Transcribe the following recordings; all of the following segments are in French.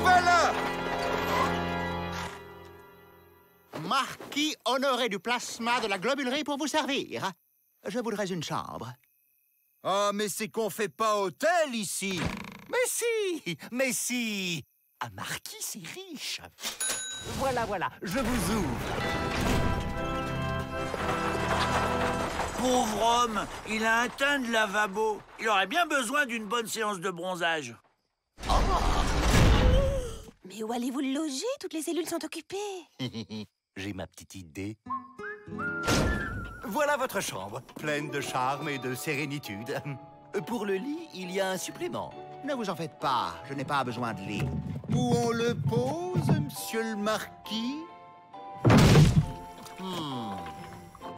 voilà! Marquis Honoré du plasma de la globulerie pour vous servir. Je voudrais une chambre. Ah, mais c'est qu'on fait pas hôtel ici. Mais si! Un marquis, c'est riche. Voilà, je vous ouvre. Pauvre homme, il a un teint de lavabo. Il aurait bien besoin d'une bonne séance de bronzage. Mais où allez-vous le loger? Toutes les cellules sont occupées. J'ai ma petite idée. Voilà votre chambre, pleine de charme et de sérénitude. Pour le lit, il y a un supplément. Ne vous en faites pas, je n'ai pas besoin de lit. Où on le pose, monsieur le marquis?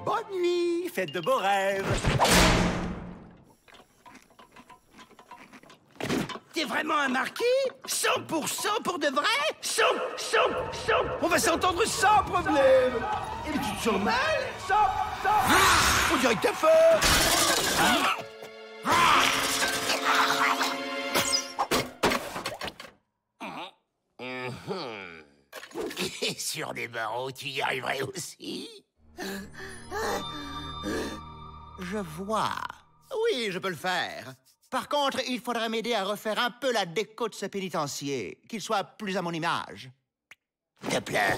Bonne nuit, faites de beaux rêves. T'es vraiment un marquis? 100% pour de vrai? 100! On va s'entendre sans problème! Et tu te sens mal? 100! On dirait que t'as faim! Et sur des barreaux, tu y arriverais aussi? Je vois. Oui, je peux le faire. Par contre, il faudrait m'aider à refaire un peu la déco de ce pénitencier, qu'il soit plus à mon image. Te plaît.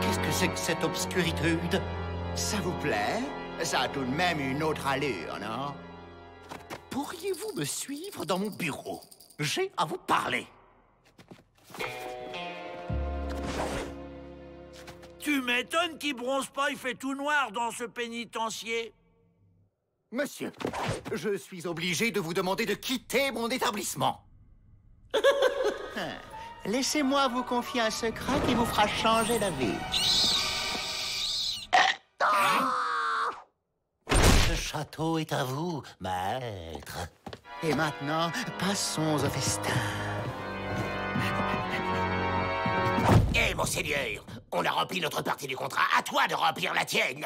Qu'est-ce que c'est que cette obscuritude? Ça vous plaît? Ça a tout de même une autre allure, non? Pourriez-vous me suivre dans mon bureau? J'ai à vous parler. Tu m'étonnes qu'il bronze pas, il fait tout noir dans ce pénitencier. Monsieur, je suis obligé de vous demander de quitter mon établissement. Laissez-moi vous confier un secret qui vous fera changer d'avis. Ce château est à vous, maître. Et maintenant, passons au festin. Eh, mon seigneur, on a rempli notre partie du contrat. À toi de remplir la tienne.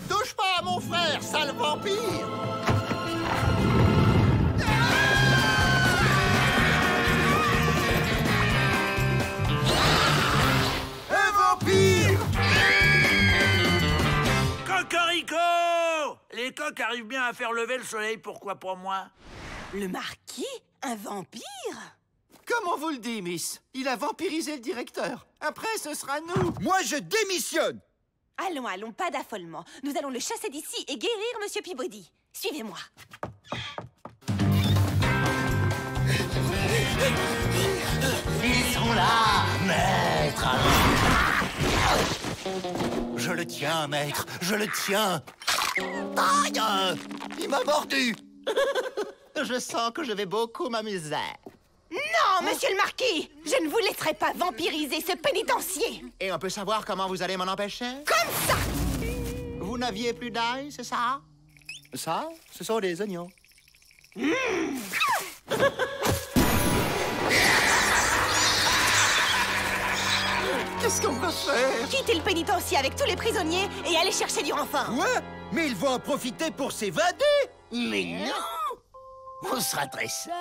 Touche pas à mon frère, sale vampire! Un vampire! Cocorico! Les coqs arrivent bien à faire lever le soleil, pourquoi pas moi? Le marquis? Un vampire? Comme on vous le dit, Miss, il a vampirisé le directeur. Après, ce sera nous. Moi, je démissionne! Allons, pas d'affolement. Nous allons le chasser d'ici et guérir Monsieur Peabody. Suivez-moi. Ils sont là, maître. Je le tiens, maître, je le tiens. Aïe! Il m'a mordu. Je sens que je vais beaucoup m'amuser. Non, monsieur le marquis! Je ne vous laisserai pas vampiriser ce pénitencier! Et on peut savoir comment vous allez m'en empêcher? Comme ça! Vous n'aviez plus d'ail, c'est ça? Ça, ce sont des oignons. Qu'est-ce qu'on va faire? Quittez le pénitencier avec tous les prisonniers et allez chercher du renfort! Ouais, mais ils vont en profiter pour s'évader! Mais non! On sera très sage.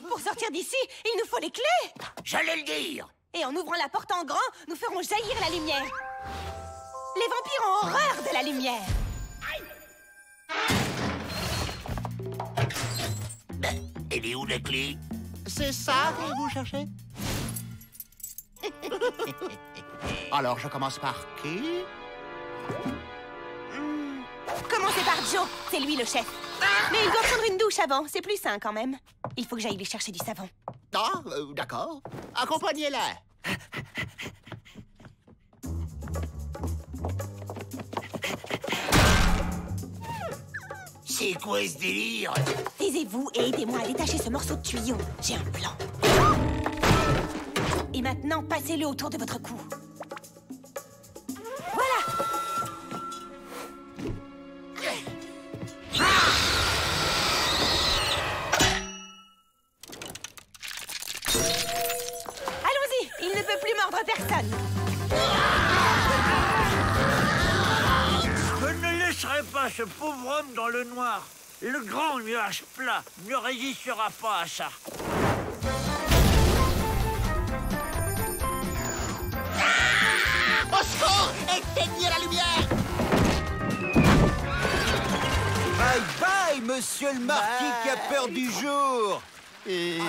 Pour sortir d'ici, il nous faut les clés! J'allais le dire. Et en ouvrant la porte en grand, nous ferons jaillir la lumière. Les vampires ont horreur de la lumière. Elle est où la clé? C'est ça que vous cherchez? Alors, je commence par qui? Commencez par Joe, c'est lui le chef. Mais il doit prendre une douche avant, c'est plus sain quand même. Il faut que j'aille lui chercher du savon. Ah, d'accord. Accompagnez-la. C'est quoi ce délire? Taisez-vous et aidez-moi à détacher ce morceau de tuyau. J'ai un plan. Et maintenant, passez-le autour de votre cou. Voilà! Allons-y! Il ne peut plus mordre personne. Je ne laisserai pas ce pauvre homme dans le noir. Le grand nuage plat ne résistera pas à ça. Au secours! Éteignez la lumière! Bye bye, monsieur le marquis qui a peur du jour. Et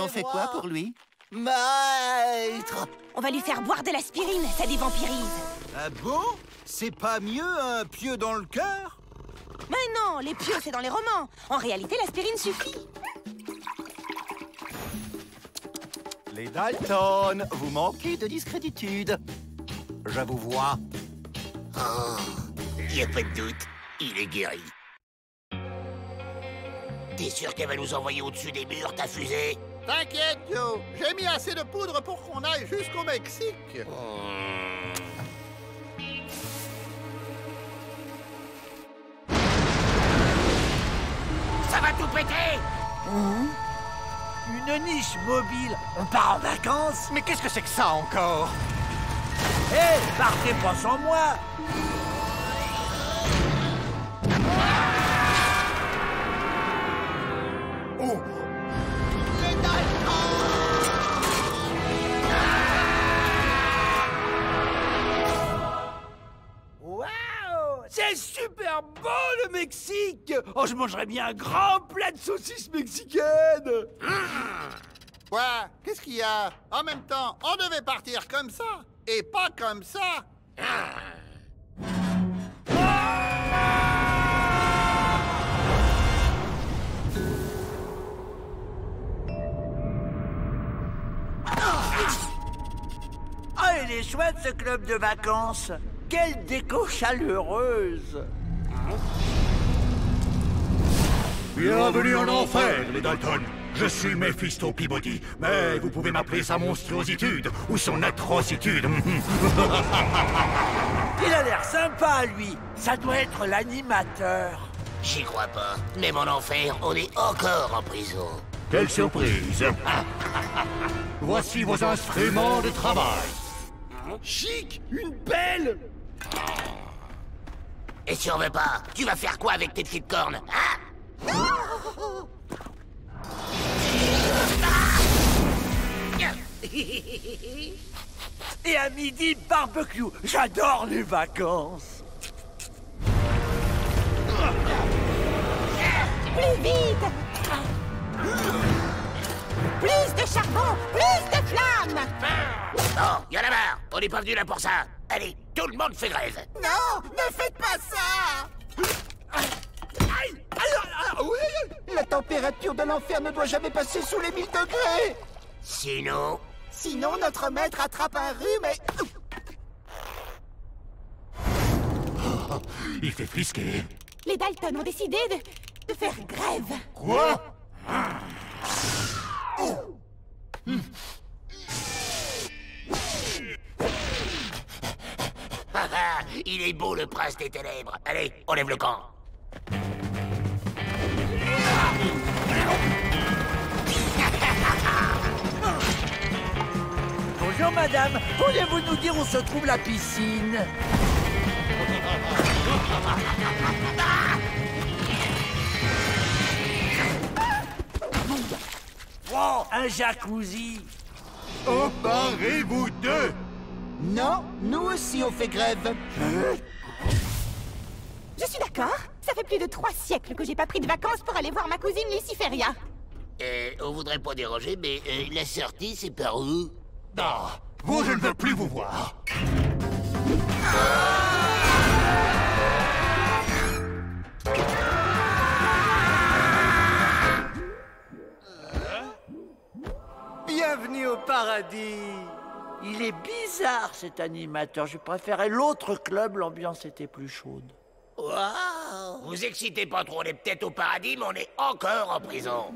on fait quoi pour lui? Maître! On va lui faire boire de l'aspirine, ça dévampirise. Ah bon? C'est pas mieux un pieu dans le cœur? Mais non, les pieux, c'est dans les romans. En réalité, l'aspirine suffit. Les Dalton, vous manquez de discréditude. Je vous vois. Oh, y a pas de doute, il est guéri. T'es sûr qu'elle va nous envoyer au-dessus des murs, ta fusée? T'inquiète, Joe. J'ai mis assez de poudre pour qu'on aille jusqu'au Mexique. Ça va tout péter! Une niche mobile. On part en vacances? Mais qu'est-ce que c'est que ça encore? Hé, partez pas sans moi! Oh! Waouh! C'est super bon le Mexique! Oh, je mangerais bien un grand plat de saucisses mexicaines! Quoi? Qu'est-ce qu'il y a? En même temps, on devait partir comme ça, et pas comme ça. Ah, il est chouette ce club de vacances. Quelle déco chaleureuse. Bienvenue en enfer, les Dalton. Je suis Mephisto Peabody, mais vous pouvez m'appeler sa monstruositude ou son atrocitude. Il a l'air sympa, lui. Ça doit être l'animateur. J'y crois pas. Même en enfer, on est encore en prison. Quelle surprise. Voici vos instruments de travail. Chic! Une pelle! Et si on veut pas, tu vas faire quoi avec tes petites cornes, hein? Et à midi, barbecue. J'adore les vacances. Plus vite! Plus de charbon! Plus de flammes! Oh, y en a marre. On n'est pas venu là pour ça. Allez, tout le monde fait grève. Non! Ne faites pas ça! La température de l'enfer ne doit jamais passer sous les 1000 degrés! Sinon... Sinon, notre maître attrape un rhume et... Il fait frisquer. Les Dalton ont décidé de faire grève. Quoi? Il est beau le prince des ténèbres. Allez, on lève le camp. Bonjour, madame. Pourriez-vous nous dire où se trouve la piscine? Wow, un jacuzzi. Emparez-vous d'eux. Non, nous aussi on fait grève. Je suis d'accord. Ça fait plus de 3 siècles que j'ai pas pris de vacances pour aller voir ma cousine Luciferia. On voudrait pas déranger, mais la sortie, c'est par où? Ah, vous, je ne veux plus vous voir. paradis. Il est bizarre, cet animateur. Je préférais l'autre club, l'ambiance était plus chaude. Waouh! Vous excitez pas trop, on est peut-être au paradis, mais on est encore en prison.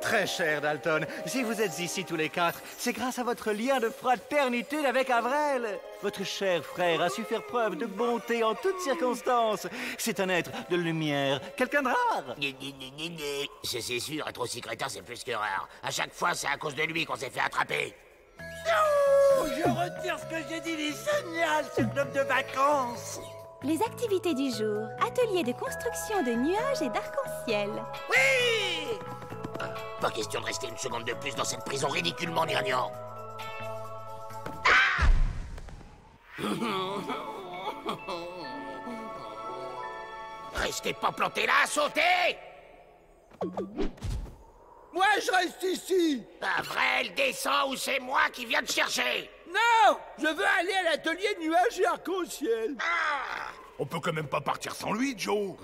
Très cher Dalton, si vous êtes ici tous les quatre, c'est grâce à votre lien de fraternité avec Avrel. Votre cher frère a su faire preuve de bonté en toutes circonstances. C'est un être de lumière, quelqu'un de rare. C'est sûr, être aussi crétin, c'est plus que rare. À chaque fois, c'est à cause de lui qu'on s'est fait attraper. Non! Je retire ce que j'ai dit, il est génial, ce club de vacances. Les activités du jour. Atelier de construction de nuages et d'arc-en-ciel. Oui! Pas question de rester une seconde de plus dans cette prison ridiculement gnangnan. Restez pas plantés là, sautez! Moi, je reste ici. Avrel, descends ou c'est moi qui viens te chercher. Non, je veux aller à l'atelier nuages et arc-en-ciel. On peut quand même pas partir sans lui, Joe.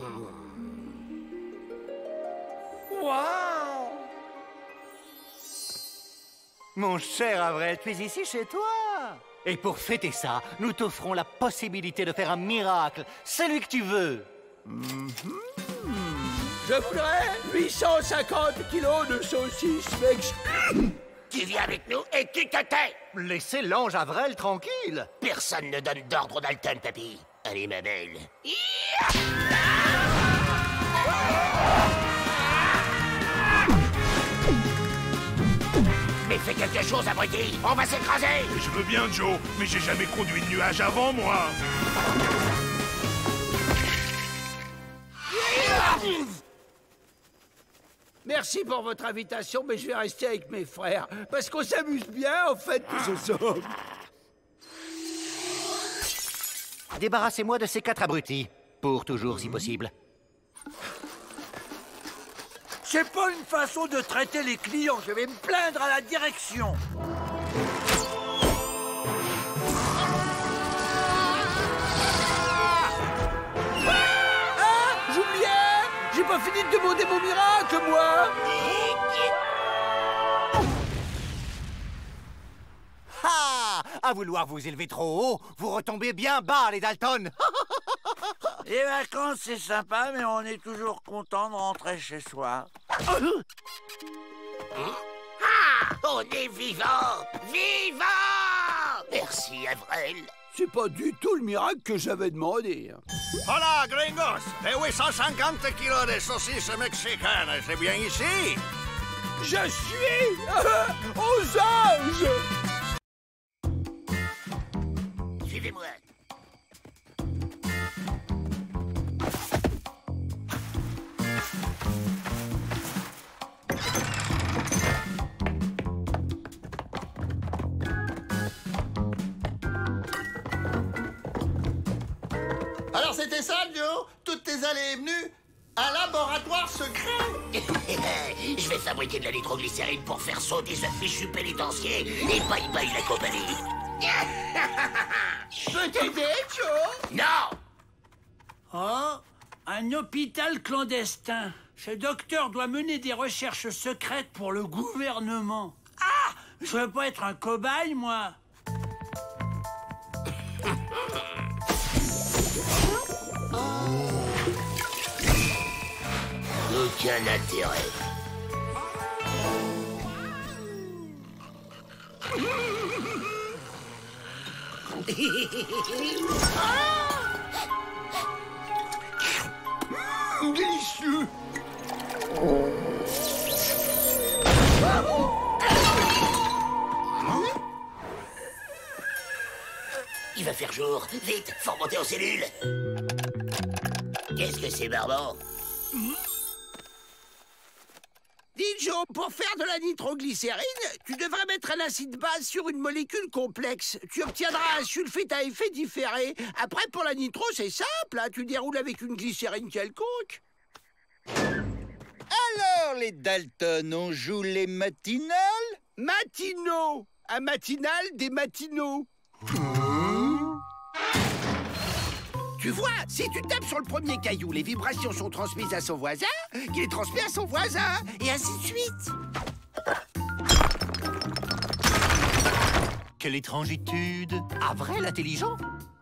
Waouh! Mon cher Avrel, tu es ici chez toi. Et pour fêter ça, nous t'offrons la possibilité de faire un miracle, celui que tu veux. Je voudrais 850 kilos de saucisses Mex. Tu viens avec nous et tu te tais. Laissez l'ange Avrel tranquille. Personne ne donne d'ordre au Dalton, papy. Allez, ma belle. Mais fais quelque chose, abruti. On va s'écraser. Je veux bien, Joe, mais j'ai jamais conduit de nuage avant, moi. Merci pour votre invitation, mais je vais rester avec mes frères. Parce qu'on s'amuse bien, en fait, tous ensemble. Débarrassez-moi de ces 4 abrutis. Pour toujours, si possible. C'est pas une façon de traiter les clients. Je vais me plaindre à la direction. Ah, Julien! J'ai pas fini de demander mon miracle, moi! Ah! À vouloir vous élever trop haut, vous retombez bien bas, les Dalton. Les vacances, c'est sympa, mais on est toujours content de rentrer chez soi. Ah! On est vivant! Vivant! Merci, Avrel. C'est pas du tout le miracle que j'avais demandé. Hola, gringos! Les 850 kilos de saucisses mexicaines, c'est bien ici? Je suis aux anges! Suivez-moi. Alors c'était ça, Joe? Toutes tes allées et venues? Un laboratoire secret? Je vais fabriquer de la nitroglycérine pour faire sauter ce fichu pénitencier et bye bye la compagnie. Je peux t'aider, Joe? Non! Oh, un hôpital clandestin. Ce docteur doit mener des recherches secrètes pour le gouvernement. Ah! Je veux pas être un cobaye, moi. Aucun intérêt. Délicieux! Il va faire jour. Vite, faut remonter aux cellules. Qu'est-ce que c'est, Barbant? Dis, Joe, pour faire de la nitroglycérine, tu devrais mettre un acide base sur une molécule complexe. Tu obtiendras un sulfite à effet différé. Après, pour la nitro, c'est simple, hein, tu déroules avec une glycérine quelconque. Alors, les Dalton, on joue les matinales? Matinaux! Un matinal des matinaux. Tu vois, si tu tapes sur le premier caillou, les vibrations sont transmises à son voisin, qui les transmet à son voisin, et ainsi de suite. Quelle étrangitude! Avril intelligent?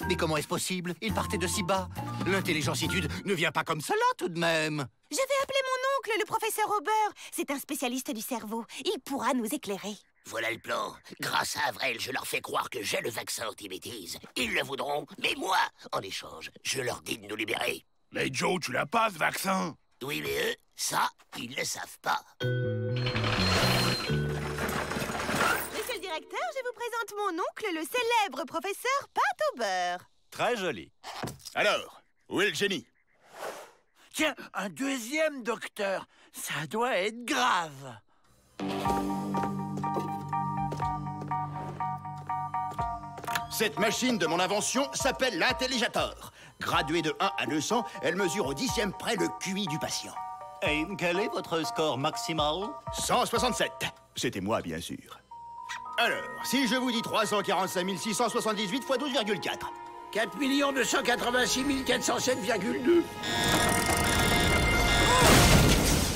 Mais comment est-ce possible? Il partait de si bas. L'intelligentitude ne vient pas comme cela, tout de même. Je vais appeler mon oncle, le professeur Aubert. C'est un spécialiste du cerveau. Il pourra nous éclairer. Voilà le plan. Grâce à Avril, je leur fais croire que j'ai le vaccin anti-bêtise. Ils le voudront, mais moi, en échange, je leur dis de nous libérer. Mais Joe, tu l'as pas, ce vaccin? Oui, mais eux, ça, ils le savent pas. Monsieur le directeur, je vous présente mon oncle, le célèbre professeur Pat Aubert. Très joli. Alors, où est le génie? Tiens, un deuxième docteur. Ça doit être grave. Cette machine de mon invention s'appelle l'intelligator. Graduée de 1 à 200, elle mesure au 10e près le QI du patient. Et quel est votre score maximal? 167. C'était moi, bien sûr. Alors, si je vous dis 345 678 x 12,4. 4 286 407,2.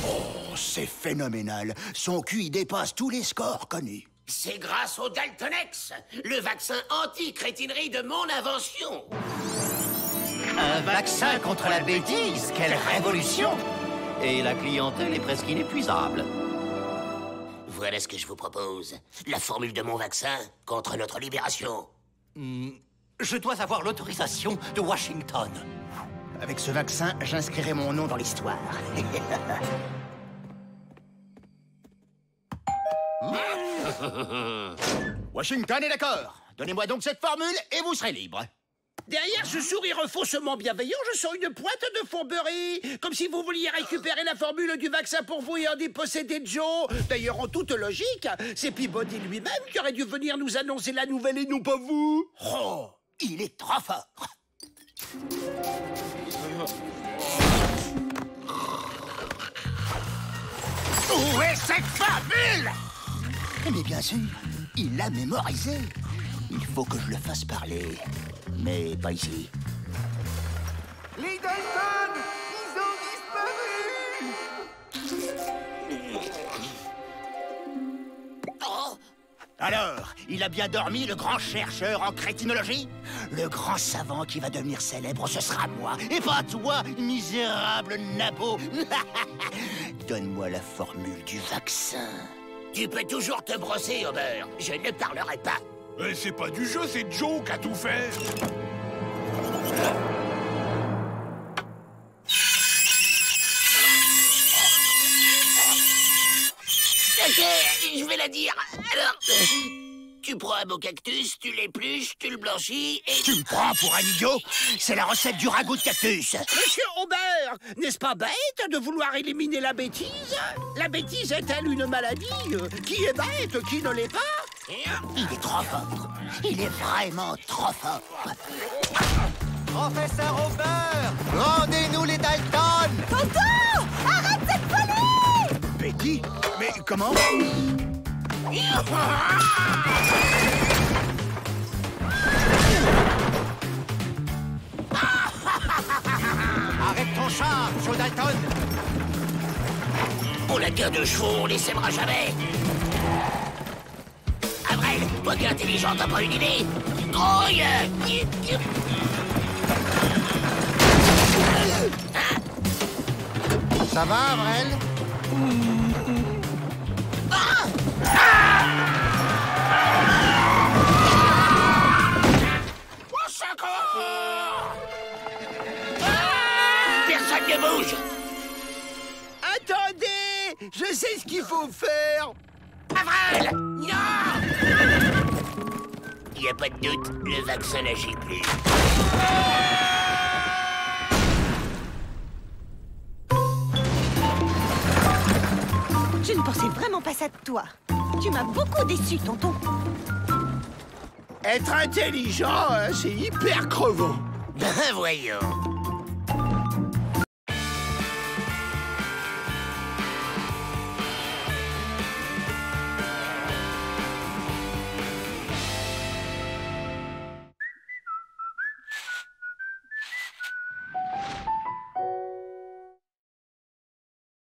Oh, c'est phénoménal. Son QI dépasse tous les scores connus. C'est grâce au Daltonex, le vaccin anti-crétinerie de mon invention. Un vaccin contre la bêtise, quelle révolution! Et la clientèle est presque inépuisable. Voilà ce que je vous propose. La formule de mon vaccin contre notre libération. Je dois avoir l'autorisation de Washington. Avec ce vaccin, j'inscrirai mon nom dans l'histoire. Washington est d'accord. Donnez-moi donc cette formule et vous serez libre. Derrière ce sourire faussement bienveillant, je sens une pointe de fourberie. Comme si vous vouliez récupérer la formule du vaccin pour vous et en déposséder Joe. D'ailleurs, en toute logique, c'est Peabody lui-même qui aurait dû venir nous annoncer la nouvelle et non pas vous. Oh, il est trop fort. Où est cette formule? Mais bien sûr, il l'a mémorisé. Il faut que je le fasse parler. Mais pas ici. Les Dalton, ils ont disparu. Oh. Alors, il a bien dormi, le grand chercheur en crétinologie? Le grand savant qui va devenir célèbre, ce sera moi, et pas toi, misérable nabo. Donne-moi la formule du vaccin. Tu peux toujours te brosser, Homer. Je ne parlerai pas. C'est pas du jeu, c'est Joe qui a tout fait. Ok, je vais la dire. Alors, tu prends un beau cactus, tu l'épluches, tu le blanchis et... Tu me prends pour un idiot? C'est la recette du ragoût de cactus. Monsieur Aubert, n'est-ce pas bête de vouloir éliminer la bêtise? La bêtise est-elle une maladie? Qui est bête, qui ne l'est pas? Il est trop fort. Il est vraiment trop fort. Professeur Aubert, rendez-nous les Dalton! Tonton! Arrête cette folie! Betty? Mais comment? Arrête ton char, Joe Dalton! Pour la guerre de chevaux, on les sèmera jamais. Avril, toi qui es intelligent, t'as pas une idée? Grouille! Ça va, Avril? Au secours! Personne ne bouge! Attendez! Je sais ce qu'il faut faire! Avril! Non! Y a pas de doute, le vaccin n'agit plus. Je ne pensais vraiment pas ça de toi. Tu m'as beaucoup déçu, tonton. Être intelligent, c'est hyper crevant. Ben voyons.